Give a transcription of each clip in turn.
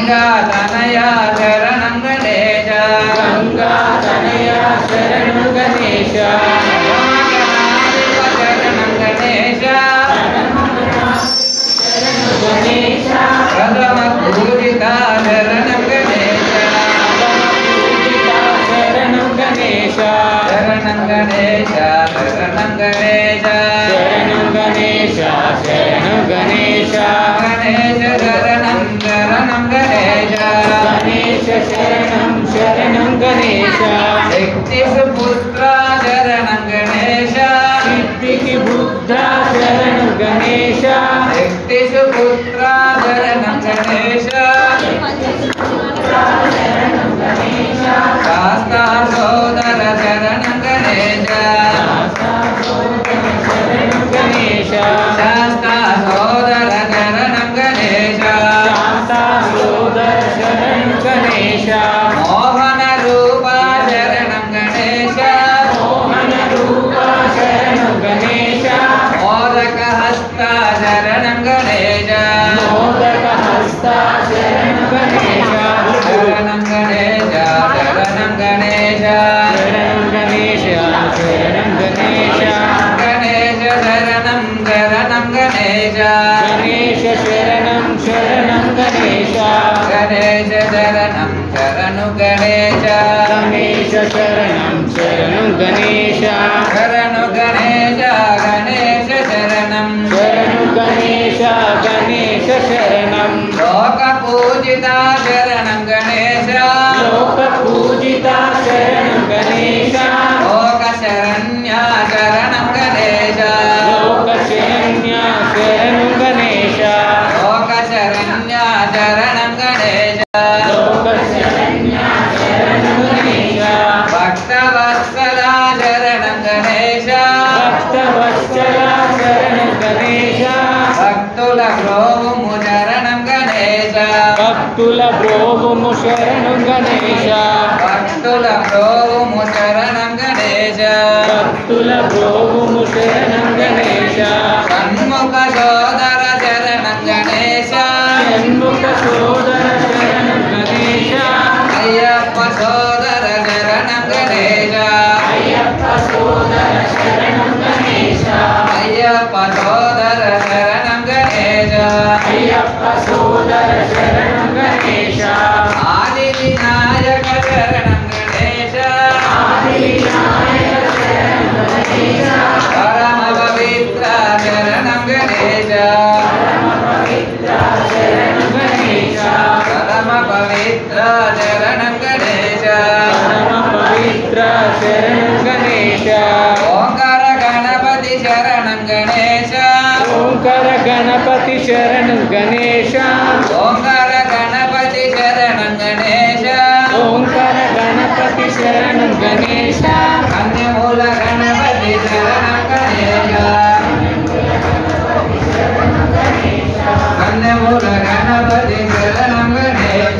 गंगा तनया शरणं गणेश गंगा तनया शरणं गणेश शरणं गणेश गणेश प्रथमपूजिता शरणं गणेश शरणं गणेश शरणं गणेश शरणं गणेश शरणं गणेश शरणं गणेश गणेश शरणं शरणं गणेश गणेश शरणं शरणं गणेश शक्तिपुत्रा शरणं गणेश सिद्धिबुद्धा शरणं गणेश शक्तिपुत्रा शरणं गणेश शास्ता सोदर शरणं गणेश शरणं गणेश शास्ता सोदर शरणं गणेश शास्ता सोदर शरणं गणेश मोहन रूपा शरणं गणेश मोहन रूपा शरणं गणेश मोदक हस्ता शरणं गणेश मोदकहस्ता शरणं गणेश शरणं गणेश शरणं गणेश शरणं गणेश शरणं गणेश गणेश शरणं शरणं गणेश गणेश शरणं शरणं गणेश गणेश शरणं शरणु गणेश गणेश शरणं शरणं गणेश शरणु गणेश गणेश शरणं शरणं गणेश गणेश शरणं लोकपूजिता शरणं गणेश लोकपूजिता शरणं गणेश लोकशरण्या शरणं गणेश लोकशरण्या शरणं गणेश लोकशरण्या शरणं गणेश लोकशरण्या शरणं गणेश भक्तवत्सला शरणं गणेश भक्तवत्सला शरणं गणेश भक्तुल प्रोमुु शरणं गणेश भक्तुल ब्रोवुमु शरणं गणेश भक्तुल प्रोमुु शरणं गणेश भक्तुल ब्रोवुमु शरणं गणेश षण्मुख सोदर शरणं गणेश षण्मुख सोदर शरणं गणेश अय्यप्प सोदर शरणं गणेश अय्यप्प सोदर शरणं गणेश अय्यप्प सोदर शरणं गणेश अय्यप्प सोदर शरणं गणेश आदिविनायक शरणं गणेश आदिविनायक शरणं गणेश परम पवित्र शरणं गणेश परमपवित्र शरणं गणेश परम पवित्र शरणं गणेश परमपवित्र शरणं गणेश ओंकार गणपति शरणं गणेश ओंकार गणपति शरणं गणेश ओंकार गणपति शरणं गणेश ओंकार गणपति शरणं गणेश कन्यमूल गणपति शरणं गणेश कन्यमूल गणपति शरणं गणेश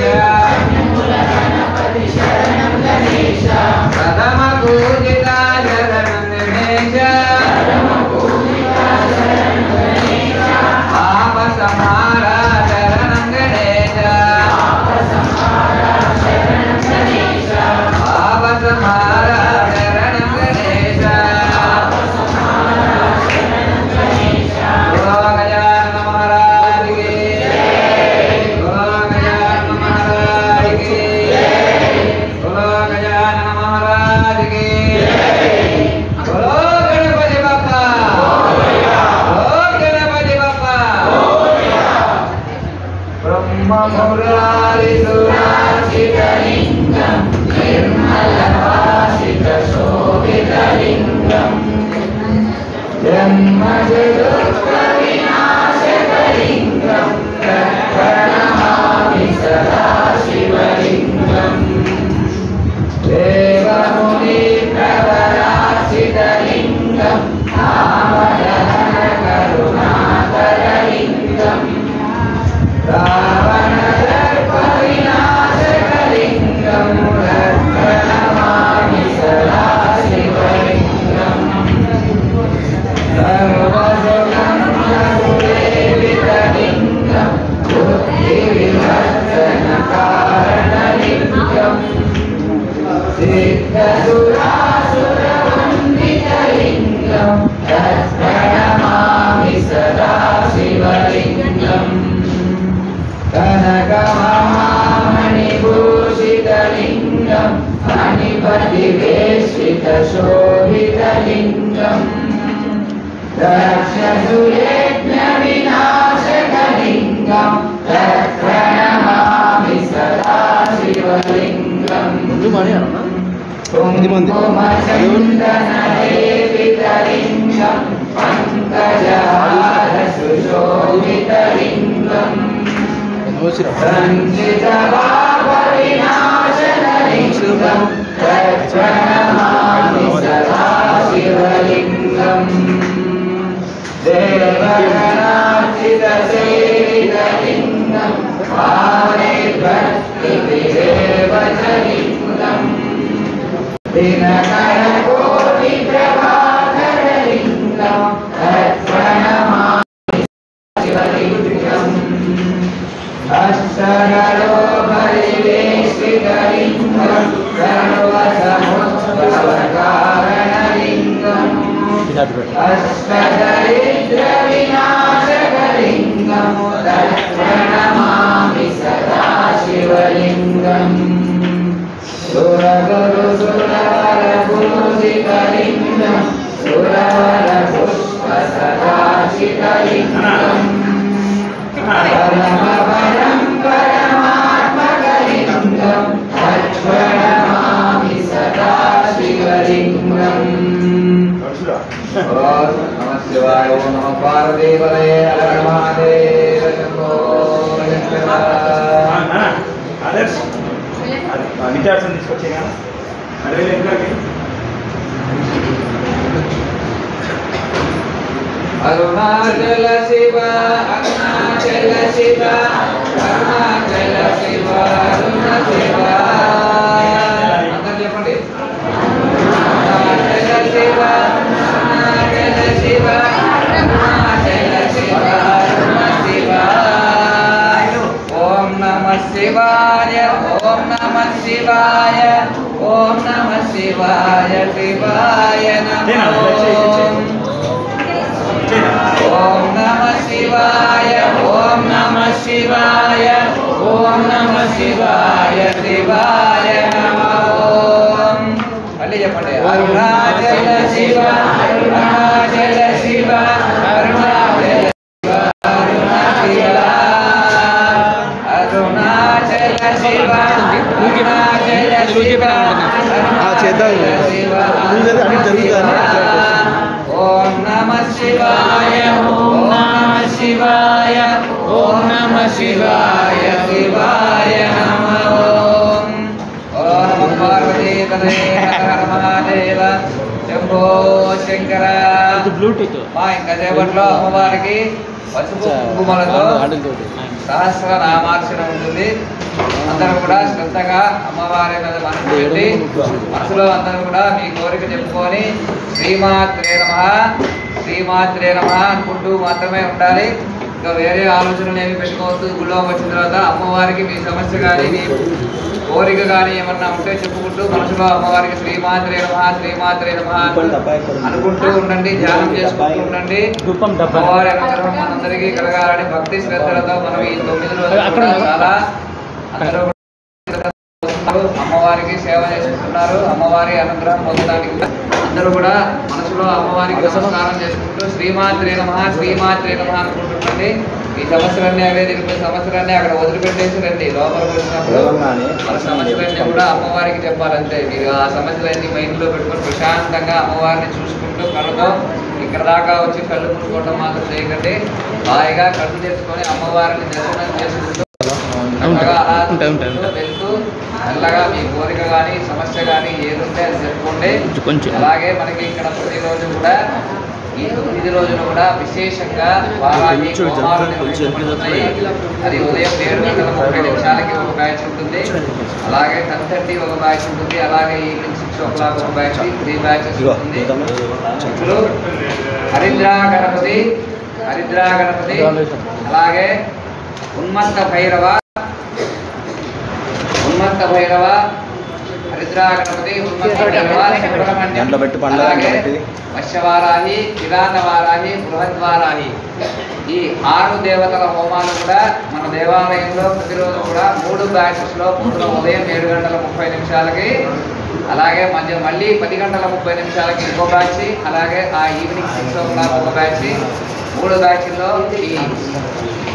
प्रथम पूजिता शरणं गणेश पाप संहारा शरणं गणेश पाप संहारा शरणं गणेश बोलो गजानन महाराज की बोलो गजानन महाराज की बोलो गजानन महाराज की बोलो गणपति बाप्पा बोलो गणपति बाप्पा ब्रह्म मुरारी सुरासितलिंगं निर्मलवासित शोभितलिंगं जन्मजगत्विनाशकलिंगं प्रणमामि सदा शिवलिंगं देवमुनिप्रवरासितलिंगं कामदहनकरुणाकरलिंगं रावणदर्पविनाशकलिंगं प्रणमामि सदा शिवलिंगं सर्वजगं सिद्धसुरासुरवन्दितलिङ्गं तत्प्रणमामि सदा शिवलिङ्गम् कनकमहामणिभूषितलिङ्गं मणिपतिवेष्टितशोभितलिङ्गम् दक्षसुयज्ञविनाशकलिङ्गं तत्प्रणमामि सदा शिवलिङ्गम् कुङ्कुमचन्दनलेपितलिङ्गं पङ्कजहारसुशोभितलिङ्गम् सञ्चितपापविनाशनलिङ्गं तत्प्रणमामि सदा शिवलिङ्गम् देवगणार्चितसेवितलिङ्गं भावे भक्तिविदेवचलिङ्गम् दिनकरकोटिप्रभाकरलिङ्गं तत्प्रणमामि शिवलिङ्गम् अष्टगणोपरिवेष्टितलिङ्गं सर्वसमुद्भवकारणलिङ्गम् अष्टदरिद्रविनाशकलिङ्गं तत्प्रणमामि सदा शिवलिङ्गम् सुरगुरुसुरवरपूजितलिङ्गं सुरवरपुष्पसदाशितलिङ्गम् परमपदं परमात्मकलिङ्गं तत्प्रणमामि सदा शिवलिङ्गम् ॐ नमः शिवाय ॐ नमः पार्वतीपतये हर हर महादेव शम्भो విద్యార్థులను తీసుకొచ్చేగా అడవిలో ఎక్కడికి అరుణాచల శివ అరుణాచల శివ అరుణాచల శివ అరుణ శివ అందరూ చెప్పండి అరుణాచల శివ అరుణాచల శివ అరుణాచల శివ అరుణ శివ ఓం నమః శివాయ ఓం నమః శివాయ ఓం నమః శివాయ శివాయ నమః ఓం నమః శివాయ ఓం నమః శివాయ ఓం నమః శివాయ శివాయ నమః మళ్ళీ చెప్పండి అరుణాచల శివ అరుణాచల శివ అరుణాచల శివ అరుణ శివ అరుణాచల శివ అరుణాచల శివ ఓం నమః శివాయ ఓం నమః శివాయ ఓం నమః శివాయ శివాయ నమః ఓం నమః పార్వతీపతయే హర హర మహాదేవ శంభో శంకర బ్లూటూత్ ఇంకా సేపట్లో అమ్మవారికి పసుపు కుంకుమలతో సహస్ర నామార్చన ఉంటుంది. అందరూ కూడా శ్రద్ధగా అమ్మవారి మీద మనసు పెట్టి మనసులో అందరూ కూడా మీ కోరిక చెప్పుకొని శ్రీమాత్రే నమః శ్రీమాత్రే నమః అనుకుంటూ మాత్రమే ఉండాలి. ఇంకా వేరే ఆలోచనలు ఏమి పెట్టుకోవద్దు. గుళ్ళోకి వచ్చిన తర్వాత అమ్మవారికి మీ సమస్య కానీ మీ కోరిక కానీ ఏమన్నా ఉంటే చెప్పుకుంటూ మనసులో అమ్మవారికి శ్రీమాత్రే నమః శ్రీమాత్రే నమః అనుకుంటూ ఉండండి. ధ్యానం చేసుకుంటూ ఉండండి. అమ్మవారి అనుగ్రహం మనందరికీ కలగాలని భక్తి శ్రద్ధలతో మనం ఈ 9 రోజులు చాలా అందరూ అమ్మవారికి సేవ చేసుకుంటున్నారు. అమ్మవారి అనుగ్రహం పొందడానికి అందరూ కూడా మనసులో అమ్మవారికి నమస్కారం చేసుకుంటూ శ్రీమాత్రే నమః శ్రీమాత్రే నమః అనుకుంటుండండి. ఈ సమస్యలన్నీ అవే దిగిపోయి సమస్యలన్నీ అక్కడ వదిలిపెట్టేసి రండి. లోపలికి వచ్చినప్పుడు మన సమస్యలన్నీ కూడా అమ్మవారికి చెప్పాలంటే మీరు ఆ సమస్యలన్నీ మైండ్లో పెట్టుకొని ప్రశాంతంగా అమ్మవారిని చూసుకుంటూ కళ్ళతో ఇక్కడ దాకా వచ్చి కళ్ళు మూసుకోవడం మాత్రం చేయకండి. హాయిగా కళ్ళు తెచ్చుకొని అమ్మవారిని దర్శనం చేసుకుంటూ వెళ్తూ మెల్లగా మీ కోరిక కానీ సమస్య కానీ ఏది ఉంటే అది చెప్పుకోండి. అలాగే మనకి ఇక్కడ ప్రతిరోజు కూడా ఈ 9 రోజులు కూడా విశేషంగా వారాన్ని హోమాలు నిర్వహించబడుతున్నాయి. అది ఉదయం 7 గంటల 30 నిమిషాలకి ఒక బ్యాచ్ ఉంటుంది. అలాగే 10:30 ఒక బ్యాచ్ ఉంటుంది. అలాగే ఈవినింగ్ 6 o'clock ఒక బ్యాచ్, 3 బ్యాచెస్ ఉంటుంది. ఇప్పుడు హరిద్రా గణపతి అలాగే ఉన్మత్త భైరవ హరిద్రా గణపతి దాంట్లో పెట్టి పండ్ల దాంట్లో పెట్టి వశ్యవారాహి, కిరాత వారాహి, బృహద్వారాహి ఈ 6 దేవతల హోమాలు కూడా మన దేవాలయంలో ప్రతిరోజు కూడా 3 బ్యాచెస్లో పొద్దున ఉదయం 7 గంటల 30 నిమిషాలకి, అలాగే మళ్ళీ 10 గంటల 30 నిమిషాలకి ఇంకో బ్యాచ్, అలాగే ఆ ఈవినింగ్ 6 o'clock ఒక బ్యాచ్, 3 బ్యాచ్ల్లో ఈ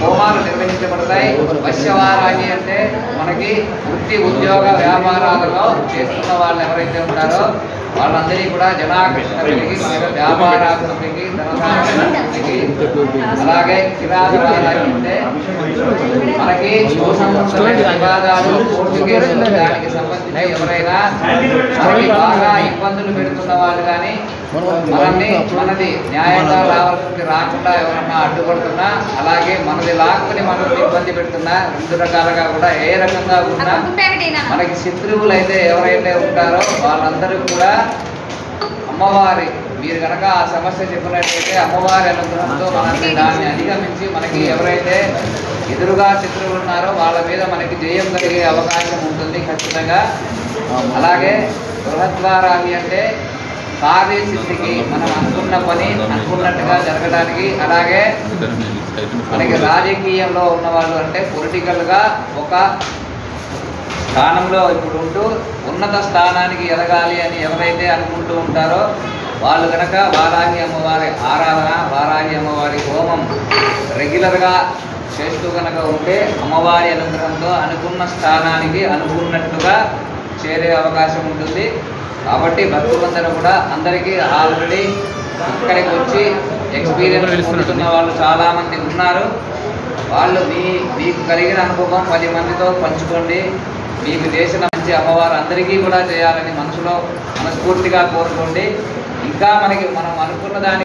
హోమాలు నిర్వహించబడతాయి. వశ్యవారాహి అంటే మనకి వృత్తి ఉద్యోగ వ్యాపారాలలో చేస్తున్న వాళ్ళు ఎవరైతే ఉంటారో వాళ్ళందరినీ కూడా జనాకర్షణ కలిగి మనకి వ్యాపారాభివృద్ధికి, ధనసాధనకి, అలాగే కిరాత వారాహి అంటే మనకి వివాదాలు కోర్టు కేసులు దానికి సంబంధించి ఎవరైనా మనకి బాగా ఇబ్బందులు పెడుతున్న వాళ్ళు కానీ మనది న్యాయంగా రావాల్సింది రాకుండా ఎవరన్నా అడ్డుపడుతున్నా, అలాగే మనది లాక్కుని మనల్ని ఇబ్బంది పెడుతున్నా, 2 రకాలుగా కూడా ఏ రకంగా ఉన్నా మనకి శత్రువులు అయితే ఎవరైతే ఉంటారో వాళ్ళందరూ కూడా అమ్మవారి మీరు కనుక ఆ సమస్య చెప్పినట్లయితే అమ్మవారి అనుగ్రహంతో మనకి దాన్ని అధిగమించి మనకి ఎవరైతే ఎదురుగా శత్రువులు ఉన్నారో వాళ్ళ మీద మనకి జయం కలిగే అవకాశం ఉంటుంది ఖచ్చితంగా. అలాగే బృహద్వారాహి అంటే కార్యసిద్ధికి, మనం అనుకున్న పని అనుకున్నట్టుగా జరగడానికి, అలాగే మనకి రాజకీయంలో ఉన్నవాళ్ళు అంటే పొలిటికల్గా ఒక స్థానంలో ఇప్పుడు ఉంటూ ఉన్నత స్థానానికి ఎదగాలి అని ఎవరైతే అనుకుంటూ ఉంటారో వాళ్ళు కనుక వారాహి అమ్మవారి ఆరాధన, వారాహి అమ్మవారి హోమం రెగ్యులర్గా చేస్తూ కనుక ఉంటే అమ్మవారి అనుగ్రహంతో అనుకున్న స్థానానికి అనుకున్నట్టుగా చేరే అవకాశం ఉంటుంది. కాబట్టి భక్తులందరూ కూడా అందరికీ ఆల్రెడీ ఇక్కడికి వచ్చి ఎక్స్పీరియన్స్ పొందుతున్న వాళ్ళు చాలామంది ఉన్నారు. వాళ్ళు మీకు కలిగిన అనుభవం 10 మందితో పంచుకోండి. మీకు చేసిన మంచి అమ్మవారు అందరికీ కూడా చేయాలని మనసులో మనస్ఫూర్తిగా కోరుకోండి. ఇంకా మనం అనుకున్న దానికి